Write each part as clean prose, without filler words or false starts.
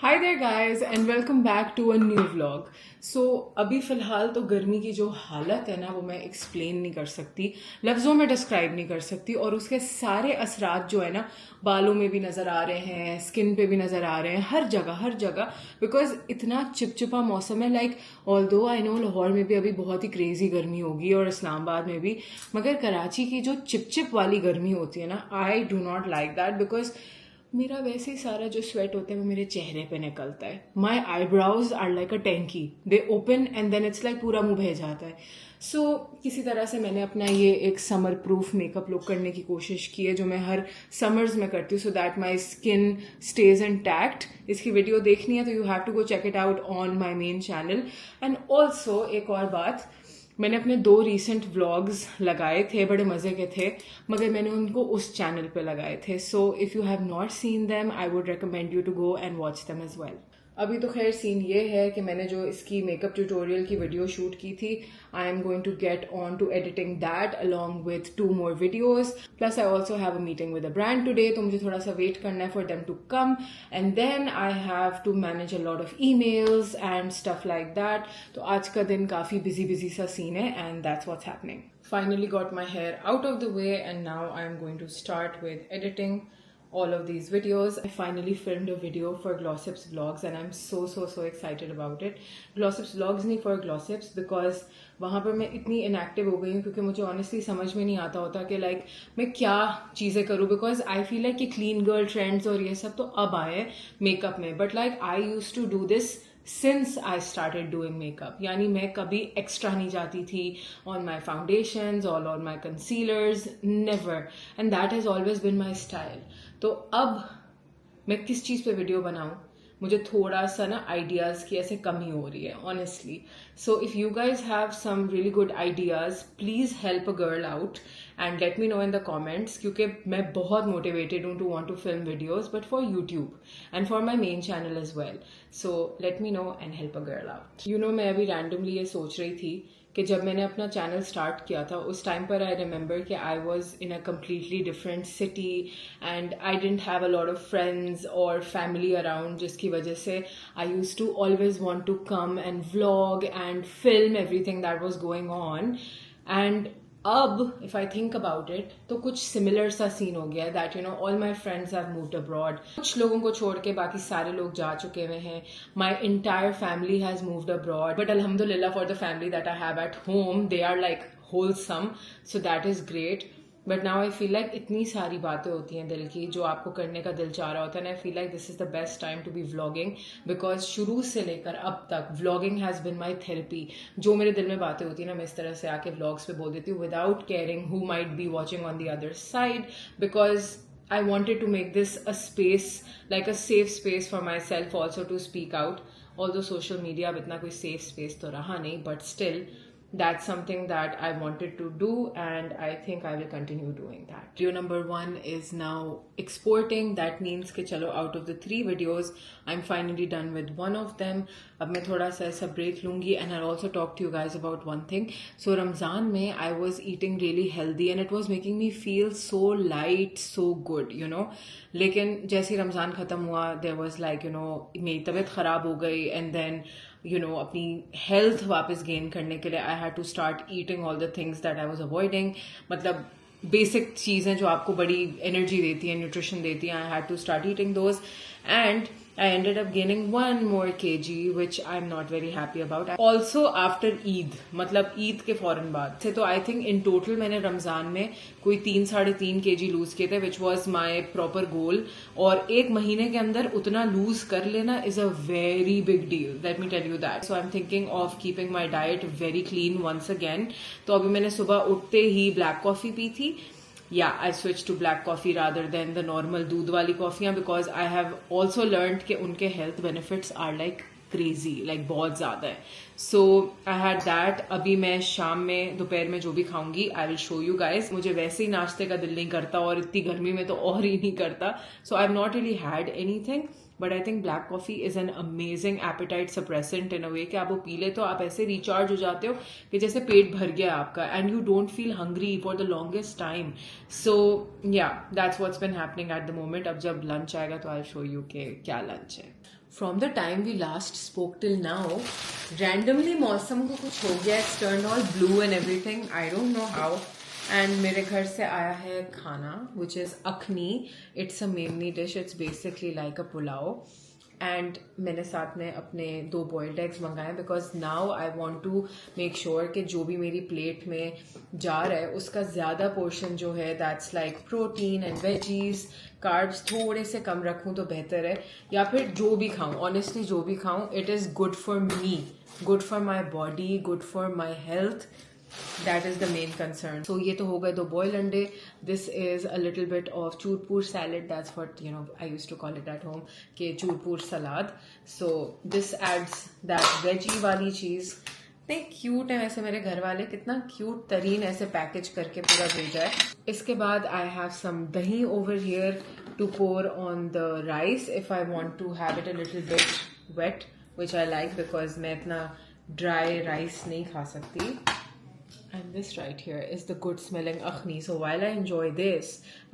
Hi there guys and welcome back to a new vlog. So अभी फ़िलहाल तो गर्मी की जो हालत है ना वो मैं एक्सप्लेन नहीं कर सकती, लफ्ज़ों में डिस्क्राइब नहीं कर सकती। और उसके सारे असरात जो है ना बालों में भी नज़र आ रहे हैं, स्किन पे भी नज़र आ रहे हैं, हर जगह बिकॉज इतना चिपचिपा मौसम है। Like although I know Lahore में भी अभी बहुत ही क्रेजी गर्मी होगी और इस्लामाबाद में भी, मगर कराची की जो चिपचिप वाली गर्मी होती है ना, I do not like that because मेरा वैसे ही सारा जो स्वेट होता है वो मेरे चेहरे पे निकलता है। My eyebrows are like a टैंकी, they open and then it's like पूरा मुंह बह जाता है। सो किसी तरह से मैंने अपना ये एक समर प्रूफ मेकअप लुक करने की कोशिश की है, जो मैं हर समर्स में करती हूँ, so that my skin stays intact. इसकी वीडियो देखनी है तो you have to go check it out on my main channel. And also एक और बात, मैंने अपने 2 रीसेंट व्लॉग्स लगाए थे, बड़े मज़े के थे, मगर मैंने उनको उस चैनल पे लगाए थे। So if you have not seen them I would recommend you to go and watch them as well. अभी तो खैर सीन ये है कि मैंने जो इसकी मेकअप ट्यूटोरियल की वीडियो शूट की थी, I am going to get on to editing that along with 2 more videos. Plus I also have a meeting with a brand today, तो मुझे थोड़ा सा वेट करना है for them to come and then I have to manage a lot of emails and stuff like that. तो आज का दिन काफ़ी बिजी सा सीन है and that's what's happening. Finally got my hair out of the way and now I'm going to start with editing all of these videos. I finally filmed a video for Glossips Vlogs and I'm so excited about it. Glossips Vlogs नहीं, for Glossips, because वहाँ पर मैं इतनी inactive हो गई हूँ क्योंकि मुझे ऑनेस्टली समझ में नहीं आता होता कि लाइक मैं क्या चीज़ें करूँ, बिकॉज आई फील लाइक कि क्लीन गर्ल ट्रेंड्स और ये सब तो अब आए हैं मेकअप में, but like I use to do this since I started doing makeup. यानी मैं कभी एक्स्ट्रा नहीं जाती थी ऑन माई फाउंडेशंस और on my concealers, never, and that has always been my style. तो अब मैं किस चीज़ पे वीडियो बनाऊं, मुझे थोड़ा सा ना आइडियाज़ की ऐसे कमी हो रही है honestly. So if you guys have some really good ideas, please help a girl out and let me know in the comments, क्योंकि मैं बहुत मोटिवेटेड हूँ to want to film videos, but for YouTube and for my main channel as well. So let me know and help a girl out. You know, मैं अभी randomly ये सोच रही थी कि जब मैंने अपना चैनल स्टार्ट किया था उस टाइम पर आई रिमेंबर कि I was in a completely different city and I didn't have a lot of friends और फैमिली अराउंड, जिसकी वजह से I use to always want to come and vlog and film everything that was going on. And अब if I think about it तो कुछ similar सा scene हो गया है, that you know all my friends have moved abroad. कुछ लोगों को छोड़ के बाकी सारे लोग जा चुके हुए हैं। My entire family has moved abroad, but अल्हम्दुलिल्लाह for the family that I have at home, they are like wholesome, so that is great. But now I feel like इतनी सारी बातें होती हैं दिल की जो आपको करने का दिल चाह रहा होता है, I feel like this is the best time to be vlogging, because शुरू से लेकर अब तक vlogging has been my therapy. जो मेरे दिल में बातें होती हैं ना, मैं इस तरह से आके व्लॉग्स पे बोल देती हूँ without caring who might be watching on the other side, because I wanted to make this a space, like a safe space for myself also to speak out. Although social media अब इतना कोई safe space तो रहा नहीं, but still that's something that I wanted to do and I think I will continue doing that. Video number 1 is now exporting. That means कि चलो out of the 3 videos I'm finally done with one of them. अब मैं थोड़ा सा ऐसा break लूँगी and I'll also talk to you guys about one thing. So Ramzan में I was eating really healthy and it was making me feel so light, so good, you know. लेकिन जैसे रमज़ान ख़त्म हुआ there was like, you know, मेरी तबीयत ख़राब हो गई and then you know अपनी हेल्थ वापस गेन करने के लिए I had to start eating all the things that I was avoiding. मतलब बेसिक चीज़ें जो आपको बड़ी एनर्जी देती हैं, न्यूट्रिशन देती हैं, I had to start eating those and I ended up gaining 1 more kg, which I'm not very happy about. Also after Eid, मतलब ईद के फौरन बाद से, तो I think in total मैंने रमज़ान में कोई 3-3.5 kg लूज किए थे, which was my proper goal. और एक महीने के अंदर उतना लूज कर लेना is a very big deal. Let me tell you that. So I'm thinking of keeping my diet very clean once again. तो अभी मैंने सुबह उठते ही black coffee पी थी. Yeah, I switched to black coffee rather than the normal दूध वाली कॉफियाँ, because I have also learned कि उनके health benefits are like crazy, like बहुत ज़्यादा है. So I had that. अभी मैं शाम में दोपहर में जो भी खाऊंगी I will show you guys. मुझे वैसे ही नाश्ते का दिल नहीं करता और इतनी गर्मी में तो और ही नहीं करता. So I have not really had anything. But I think black coffee is an amazing appetite suppressant in a way कि आप वो पी ले तो आप ऐसे रिचार्ज हो जाते हो कि जैसे पेट भर गया आपका and you don't feel hungry for the longest time. So yeah that's what's been happening at the moment. अब जब लंच आएगा तो आई शो यू के क्या लंच है. From the time we last spoke till now randomly मौसम को कुछ हो गया, it's turn all blue and everything, I don't know how. And मेरे घर से आया है खाना which is akhni. It's a Memni dish, it's basically like a pulao. And मैंने साथ में अपने 2 बॉइल्ड एग्स मंगाए because now I want to make sure कि जो भी मेरी प्लेट में जा रहा है उसका ज़्यादा पोर्शन जो है that's like protein and veggies, carbs थोड़े से कम रखूँ तो बेहतर है, या फिर जो भी खाऊँ, ऑनेस्टली जो भी खाऊँ it is good for me, good for my body, good for my health. That is the main concern. So ये तो हो गए 2 boiled अंडे. This is a little bit of चूरपूर salad. That's what I used to call it at home. के चूरपूर सलाद. So this adds that veggie वाली चीज़. इतने cute है वैसे मेरे घर वाले, कितना क्यूट तरीन ऐसे पैकेज करके पूरा भेजा है. इसके बाद I have some दही over here to pour on the rice if I want to have it a little bit wet, which I like because मैं इतना dry rice नहीं खा सकती. And this right here is the good smelling akhni. So while I enjoy this,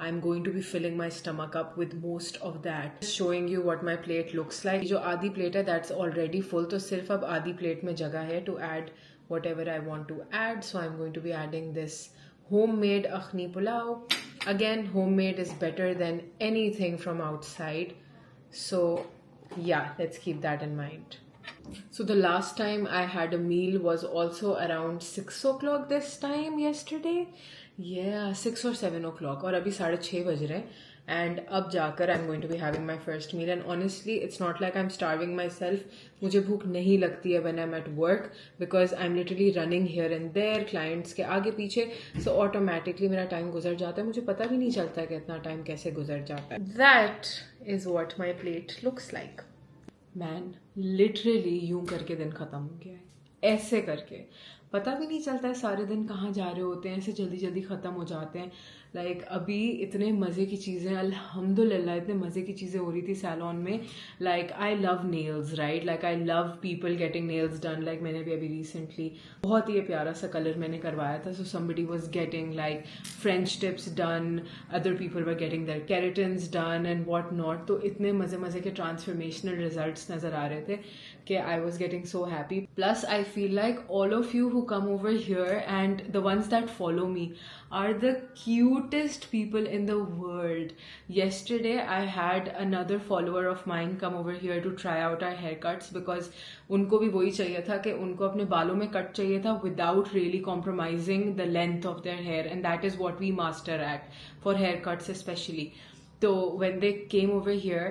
I'm going to be filling my stomach up with most of that. Just showing you what my plate looks like. जो आधी plate है that's already full. तो सिर्फ अब आधी plate में जगह है to add whatever I want to add. So I'm going to be adding this homemade akhni pulao. Again, homemade is better than anything from outside. So yeah, let's keep that in mind. So the last time I had a meal was also around 6 o'clock this time yesterday. Yeah, 6 or 7 o'clock. और अभी 6:30 बज रहे हैं. And अब जाकर I'm going to be having my first meal. And honestly, it's not like I'm starving myself. मुझे भूख नहीं लगती है when I'm at work because I'm literally running here and there, clients के आगे पीछे. So automatically मेरा time गुजर जाता है. मुझे पता भी नहीं चलता कि इतना time कैसे गुजर जाता है. That is what my plate looks like. Man literally यूं करके दिन ख़त्म हो गया है, ऐसे करके पता भी नहीं चलता है सारे दिन कहाँ जा रहे होते हैं, ऐसे जल्दी जल्दी ख़त्म हो जाते हैं. लाइक अभी इतने मज़े की चीज़ें, अल्हम्दुलिल्लाह इतने मज़े की चीज़ें हो रही थी सैलून में. Like I love nails, right, like I love people getting nails done. Like मैंने भी अभी रिसेंटली बहुत ही प्यारा सा कलर मैंने करवाया था. So somebody was getting like French tips done, other people were getting their keratins done and what not. तो इतने मज़े मज़े के ट्रांसफॉर्मेशनल रिजल्ट्स नज़र आ रहे थे कि I was getting so happy. Plus I feel like all of you who come over here and the ones that follow me are the cutest people in the world. Yesterday I had another follower of mine come over here to try out our haircuts because उनको भी वही चाहिए था कि उनको अपने बालों में कट चाहिए था without really compromising the length of their hair, and that is what we master at for haircuts especially. तो when they came over here,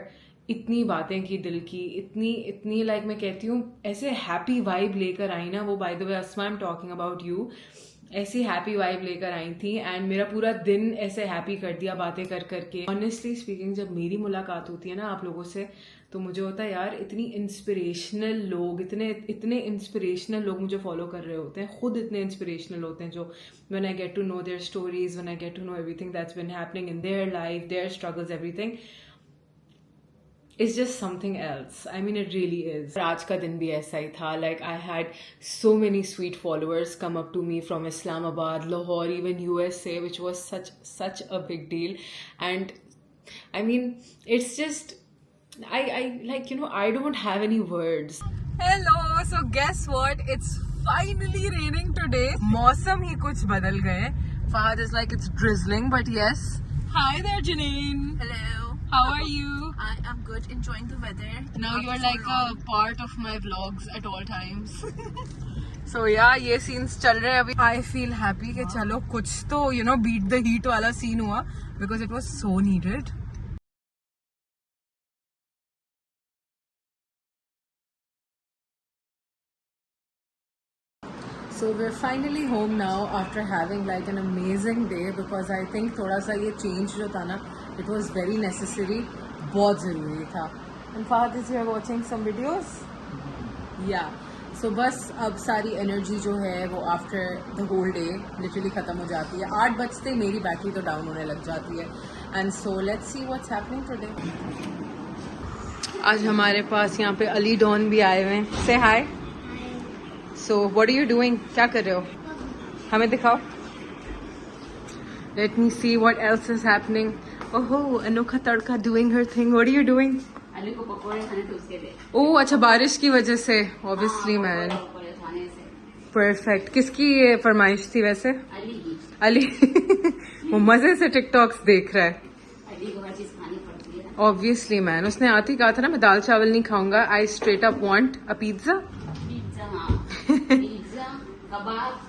इतनी बातें की दिल की, इतनी लाइक मैं कहती हूँ ऐसे हैप्पी वाइब लेकर आई ना. वो by the way Asma, I am talking about you, ऐसी हैप्पी वाइब लेकर आई थी एंड मेरा पूरा दिन ऐसे हैप्पी कर दिया बातें कर करके. ऑनेस्टली स्पीकिंग, जब मेरी मुलाकात होती है ना आप लोगों से तो मुझे होता है यार इतनी इंस्पिरेशनल लोग, इतने इंस्पिरेशनल लोग मुझे फॉलो कर रहे होते हैं, खुद इतने इंस्पिरेशनल होते हैं जो when I get to know their stories, when I get to know everything that's been happening in their life, their struggles, everything. It's just something else. I mean, it really is. आज का दिन भी ऐसा ही था. Like I had so many sweet followers come up to me from Islamabad, Lahore, even USA, which was such a big deal. And I mean, it's just I like I don't have any words. Hello. So guess what? It's finally raining today. मौसम ही कुछ बदल गए. Fahad is like it's drizzling, but yes. Hi there, Janine. Hello. How are you? I am good, enjoying the weather. Now you are like a part of my vlogs at all times. So yeah, ये scenes चल रहे हैं अभी. I feel happy कि चलो कुछ तो beat the heat वाला scene हुआ because it was so needed. So we're finally home now after having like an amazing day because I think थोड़ा सा ये change जो था ना, it was very necessary, बहुत ज़रूरी था. And Fahad is here watching some videos. Yeah. So बस अब सारी energy जो है वो after the whole day literally ख़त्म हो जाती है. 8 बजते मेरी बैटरी तो डाउन होने लग जाती है. And so let's see what's happening today. आज हमारे पास यहाँ पे अली डॉन भी आए हुए हैं. Say hi. So what are you doing? क्या कर रहे हो? हमें दिखाओ. Let me see what else is happening. Oh, Anokha Tadka doing her thing. What are you doing? आलू को पकौड़े खाने तो उसके लिए ओह अच्छा, बारिश की वजह से ऑब्वियसली मैन। पकौड़े खाने से परफेक्ट। किसकी ये फरमाइश थी वैसे? अली की अली। वो मजे से टिकटॉक्स देख रहा है अली को हर चीज खानी पड़ती है। Obviously man. उसने आते ही कहा था ना मैं दाल चावल नहीं खाऊंगा, I straight up want a pizza. Pizza, हाँ पिज्जा, कबाब,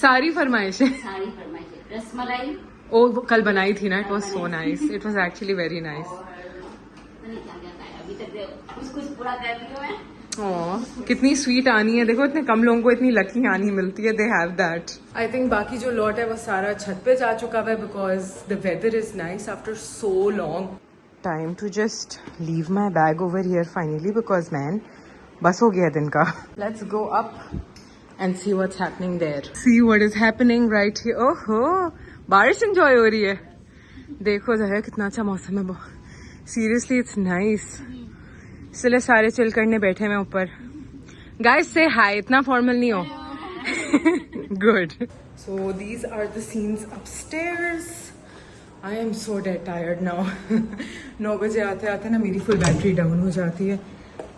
सारी फरमाइश है। सारी फरमाइश, रसमलाई ओ वो कल बनाई थी ना, it was so nice, it was actually very nice. और पता नहीं क्या क्या खाया अभी तक, कुछ कुछ पूरा कर लिया मैं। ओह कितनी स्वीट आनी है, देखो इतने कम लोगों को इतनी लकी आनी मिलती है, they have that. I think बाकी जो लॉट है वो सारा छत पे जा चुका है because the weather is nice after so long. Time to just leave my bag over here finally because man बस हो गया दिन का। Let's go up and see what's happening there, see what is happening right here. ओहो बारिश enjoy हो रही है, देखो जरा कितना अच्छा मौसम है, सीरियसली इट्स नाइस। इसलिए सारे चिल करने बैठे हैं ऊपर। गाइस से हाय, इतना फॉर्मल नहीं हो। Good. So these are the scenes upstairs. I am so dead tired now. 9 बजे आते आते ना मेरी फुल बैटरी डाउन हो जाती है।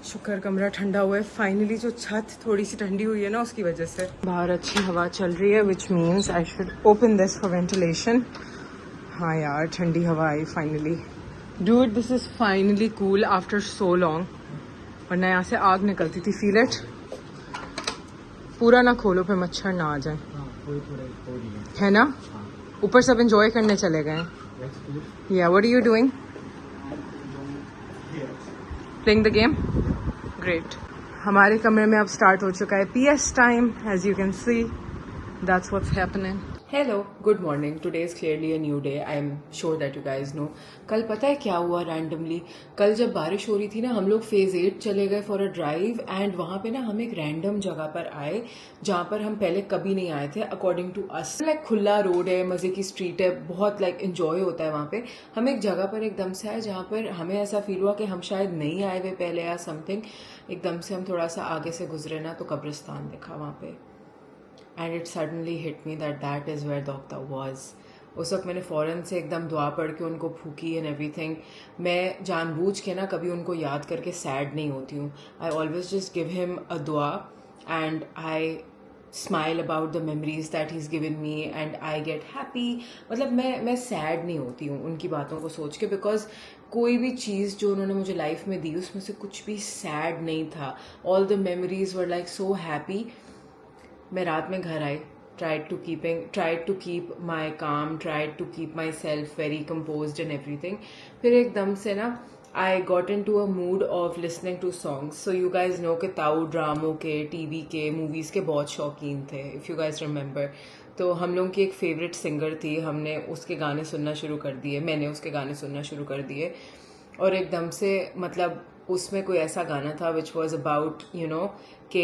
शुक्र कमरा ठंडा हुआ है फाइनली, जो छत थोड़ी सी ठंडी हुई है ना उसकी वजह से। बाहर अच्छी हवा चल रही है which means I should open this for ventilation. हाँ यार ठंडी हवा I finally. Dude, this is finally cool after so long. वरना यहाँ से आग निकलती थी, feel it? पूरा ना खोलो फिर मच्छर ना आ जाए, है ना? ऊपर सब enjoy करने चले गए। Yeah, what are you doing? Playing the game? Great. हमारे कमरे में अब स्टार्ट हो चुका है PS time, as you can see. That's what's happening. Hello good morning, today is clearly a new day, I am sure that you guys know. कल पता है क्या हुआ रैंडमली? कल जब बारिश हो रही थी ना, हम लोग फेज 8 चले गए फॉर अ ड्राइव एंड वहाँ पे ना हम एक रैंडम जगह पर आए जहाँ पर हम पहले कभी नहीं आए थे अकॉर्डिंग टू अस। लाइक खुला रोड है, मज़े की स्ट्रीट है, बहुत लाइक इन्जॉय होता है वहाँ पे। हम एक जगह पर एकदम से आए जहाँ पर हमें ऐसा फील हुआ कि हम शायद नहीं आए हुए पहले या समथिंग। एकदम से हम थोड़ा सा आगे से गुजरे ना तो कब्रिस्तान दिखा वहाँ पे, and it suddenly hit me that that is where doctor was. उस वक्त मैंने फ़ौरन से एकदम दुआ पढ़ के उनको फूकी एंड एवरीथिंग। मैं जानबूझ के ना कभी उनको याद करके सैड नहीं होती हूँ। I always just give him a दुआ and I smile about the memories that he's given me and I get happy. मतलब मैं सैड नहीं होती हूँ उनकी बातों को सोच के, बिकॉज कोई भी चीज़ जो उन्होंने मुझे लाइफ में दी उसमें से कुछ भी सैड नहीं था। All the memories were like so happy. मैं रात में घर आई, tried to keep my calm, tried to keep myself very composed and everything. फिर एकदम से ना I got into a mood of listening to songs. So you guys know कि ताऊ ड्रामों के, टीवी के, मूवीज़ के बहुत शौकीन थे, if you guys remember. तो हम लोगों की एक फेवरेट सिंगर थी, हमने उसके गाने सुनना शुरू कर दिए, मैंने उसके गाने सुनना शुरू कर दिए। और एकदम से मतलब उसमें कोई ऐसा गाना था which was about you know कि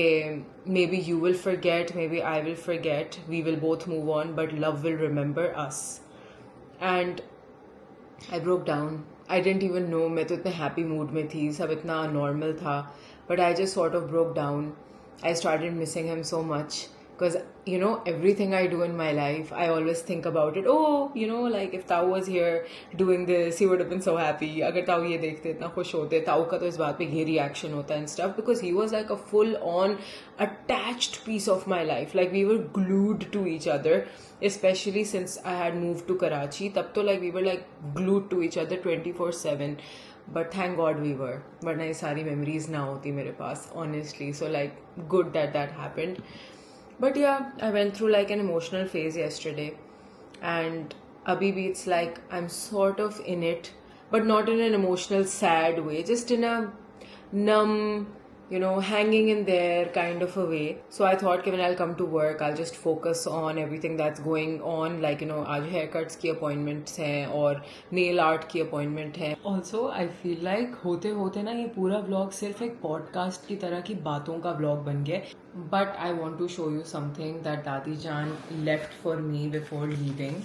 maybe you will forget, maybe I will forget, we will both move on but love will remember us. And I broke down, I didn't even know, मैं तो इतने happy mood में थी, सब इतना normal था, but I just sort of broke down. I started missing him so much because you know everything I do in my life I always think about it. Oh, you know, like if Tao was here doing this he would have been so happy. अगर Tao ये देखते इतना खुश होते, Tao का तो इस बात पे ये reaction होता है and stuff, because he was like a full on attached piece of my life. Like we were glued to each other, especially since I had moved to Karachi. तब तो like we were like glued to each other 24/7. But thank God we were, वरना ये सारी memories ना होती मेरे पास honestly. So like good that that happened. But yeah, I went through like an emotional phase yesterday, and abhi bhi it's like I'm sort of in it, but not in an emotional sad way, just in a numb, you know, hanging in there kind of a way. So I thought when I'll come to work I'll just focus on everything that's going on, like you know आज haircuts की appointments हैं और nail art की appointment है. Also I feel like होते होते ना ये पूरा vlog सिर्फ एक podcast की तरह की बातों का vlog बन गया. But I want to show you something that Dadi Jan left for me before leaving,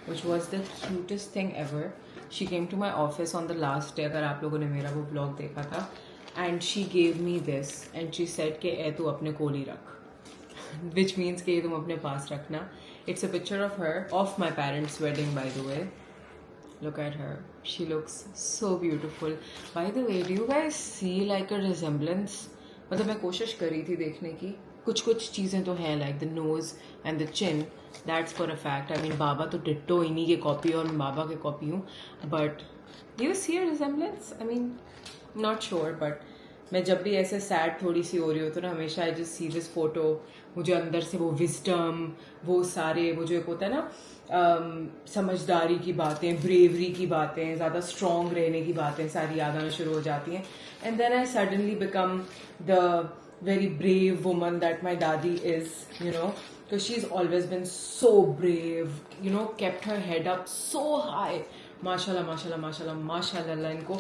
which was the cutest thing ever. She came to my office on the last day, अगर आप लोगों ने मेरा वो vlog देखा था, and she gave me this and she said कि ए तू अपने कोल ही रख, which means कि ये तुम अपने पास रखना. It's a picture of her, of my parents' wedding by the way, Look at her. She looks so beautiful. By the way, do you guys see like a resemblance? मतलब मैं कोशिश करी थी देखने की. कुछ चीज़ें तो हैं like the nose and the chin. That's for a fact. I mean बाबा तो डिट्टो इन्हीं के कॉपी और मैं बाबा के कॉपी हूँ. But do you see a resemblance? I mean, not sure, but मैं जब भी ऐसे सैड थोड़ी सी हो रही हो तो ना हमेशा I just see this photo. मुझे अंदर से वो विजडम, वो सारे वो जो एक होता है ना समझदारी की बातें, ब्रेवरी की बातें, ज़्यादा स्ट्रॉन्ग रहने की बातें सारी याद आना शुरू हो जाती हैं. And then I suddenly become the very brave woman that my daddy is, you know, because she's always been so brave, you know, kept her head up so high. माशाल्लाह माशाल्लाह माशाल्लाह माशाल्लाह. अल्लाह इनको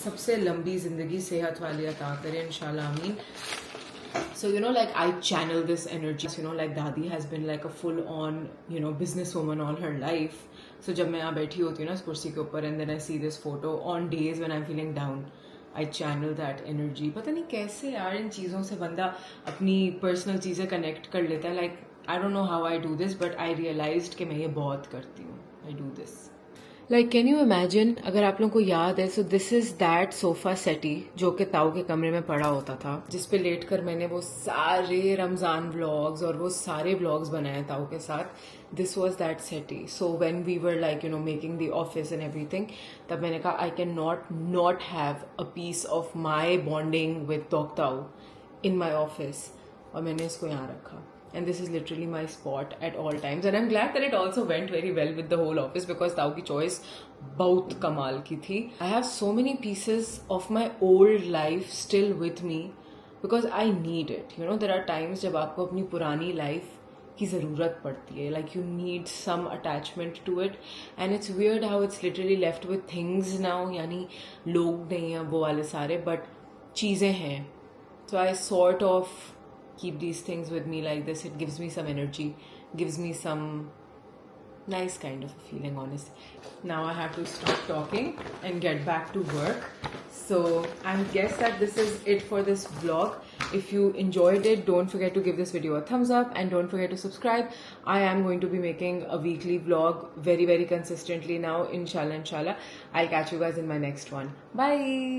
सबसे लंबी जिंदगी सेहत वाली अता करे इंशाल्लाह, आमीन. So, you know, like I channel this energy. You know, like Dadi has been like a full on, you know, businesswoman all her life. So जब मैं यहाँ बैठी होती हूँ ना इस कुर्सी के ऊपर and then I see this photo on days when I'm feeling down, I channel that energy. पता नहीं कैसे यार इन चीज़ों से बंदा अपनी पर्सनल चीज़ें कनेक्ट कर लेता है. Like I don't know how I do this, but I realized कि मैं ये बहुत करती हूँ. I do this. Like, can you imagine, अगर आप लोगों को याद है, so this is that sofa settee जो कि ताऊ के कमरे में पड़ा होता था, जिस पे लेट कर मैंने वो सारे रमज़ान व्लॉग्स और वो सारे व्लॉग्स बनाए ताऊ के साथ. This was that settee. So when we were like, you know, making the office and everything, तब मैंने कहा I cannot not have a piece of my bonding with Dog Tau in my office. और मैंने इसको यहाँ रखा. And this is literally my spot at all times. And I'm glad that it also went very well with the whole office because ताऊ की choice बहुत कमाल की थी. I have so many pieces of my old life still with me because I need it. You know, there are times जब आपको अपनी पुरानी life की ज़रूरत पड़ती है. Like you need some attachment to it. And it's weird how it's literally left with things now. यानी लोग नहीं हैं वो वाले सारे, but चीज़ें हैं. So I sort of keep these things with me like this. It gives me some energy, gives me some nice kind of a feeling, honestly. Now I have to stop talking and get back to work. So I guess that this is it for this vlog. If you enjoyed it, don't forget to give this video a thumbs up and don't forget to subscribe. I am going to be making a weekly vlog very consistently now, inshallah. I'll catch you guys in my next one. Bye.